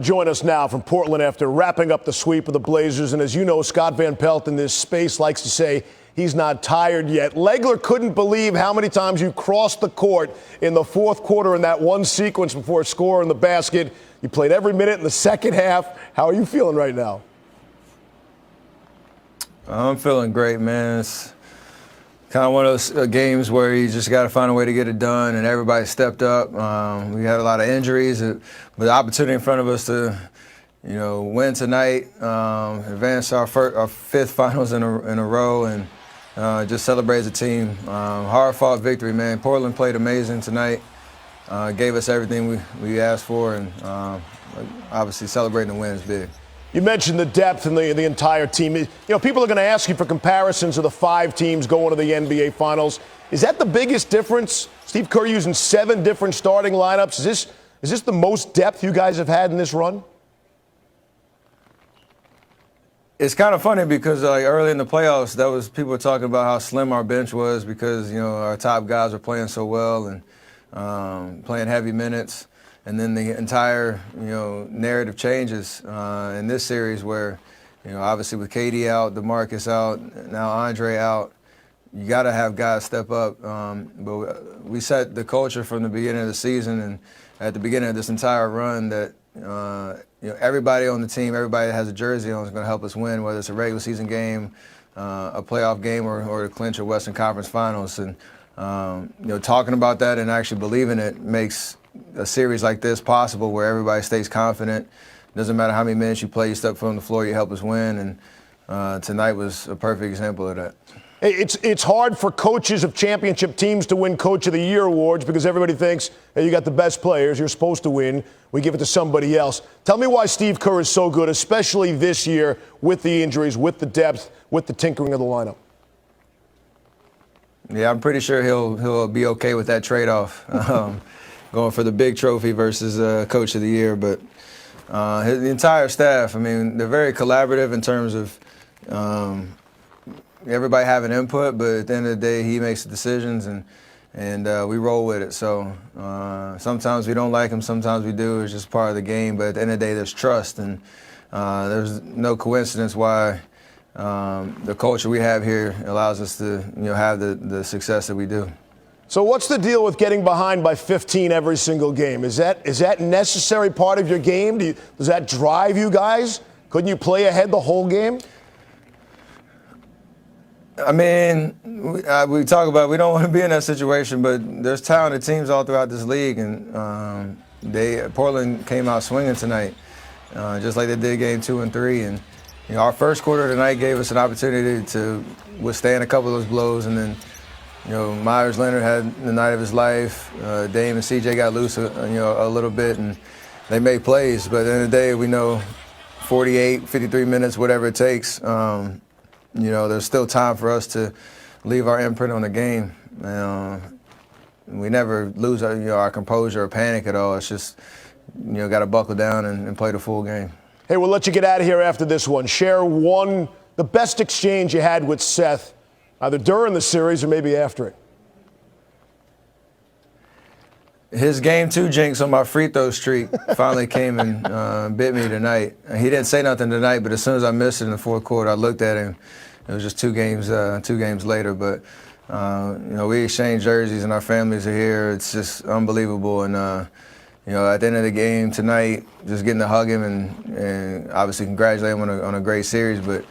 Join us now from Portland after wrapping up the sweep of the Blazers. And as you know, Scott Van Pelt in this space likes to say he's not tired yet. Legler couldn't believe how many times you crossed the court in the fourth quarter in that one sequence before scoring the basket. You played every minute in the second half. How are you feeling right now? I'm feeling great, man. It's kind of one of those games where you just got to find a way to get it done, and everybody stepped up. We had a lot of injuries, but the opportunity in front of us to, win tonight, advance our fifth finals in a row, and just celebrate as a team. Hard-fought victory, man. Portland played amazing tonight, gave us everything we asked for, and obviously celebrating the win is big. You mentioned the depth and the entire team. People are going to ask you for comparisons of the 5 teams going to the NBA Finals. Is that the biggest difference? Steve Kerr using 7 different starting lineups. Is this the most depth you guys have had in this run? It's kind of funny because early in the playoffs, people were talking about how slim our bench was because our top guys were playing so well and playing heavy minutes. And then the entire, narrative changes in this series where, obviously with KD out, DeMarcus out, now Andre out, you got to have guys step up. But we set the culture from the beginning of the season and at the beginning of this entire run that, everybody on the team, everybody that has a jersey on is going to help us win, whether it's a regular season game, a playoff game, or to clinch a Western Conference Finals. And, talking about that and actually believing it makes a series like this possible where everybody stays confident. Doesn't matter how many minutes you play, you step foot on the floor, you help us win. And tonight was a perfect example of that. It's hard for coaches of championship teams to win Coach of the Year awards because everybody thinks, hey, you got the best players, you're supposed to win. We give it to somebody else. Tell me why Steve Kerr is so good, especially this year with the injuries, with the depth, with the tinkering of the lineup. Yeah, I'm pretty sure he'll be okay with that trade-off. Going for the big trophy versus Coach of the Year. But the entire staff, they're very collaborative in terms of everybody having input, but at the end of the day, he makes the decisions, and we roll with it. So sometimes we don't like him, sometimes we do. It's just part of the game. But at the end of the day, there's trust, and there's no coincidence why the culture we have here allows us to have the success that we do. So what's the deal with getting behind by 15 every single game? Is that necessary part of your game? Does that drive you guys? Couldn't you play ahead the whole game? We talk about we don't want to be in that situation, but there's talented teams all throughout this league, and Portland came out swinging tonight, just like they did game 2 and 3. And our first quarter tonight gave us an opportunity to withstand a couple of those blows, and then Myers Leonard had the night of his life. Dame and CJ got loose, a little bit, and they made plays. But at the end of the day, we know 48, 53 minutes, whatever it takes. There's still time for us to leave our imprint on the game. We never lose our composure or panic at all. It's just, got to buckle down and play the full game. Hey, we'll let you get out of here after this one. Share the best exchange you had with Seth, either during the series or maybe after it. His game 2 jinx on my free throw streak finally came and bit me tonight. He didn't say nothing tonight, but as soon as I missed it in the fourth quarter, I looked at him. It was just 2 games later. But we exchanged jerseys and our families are here. It's just unbelievable. And at the end of the game tonight, just getting to hug him and obviously congratulate him on a great series, but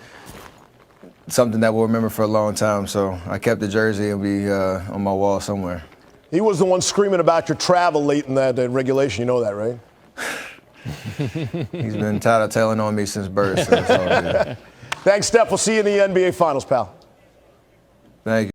something that we'll remember for a long time. So I kept the jersey and be on my wall somewhere. He was the one screaming about your travel late in that regulation. You know that, right? He's been tattletaling on me since birth. So it's all good. Thanks, Steph. We'll see you in the NBA Finals, pal. Thank you.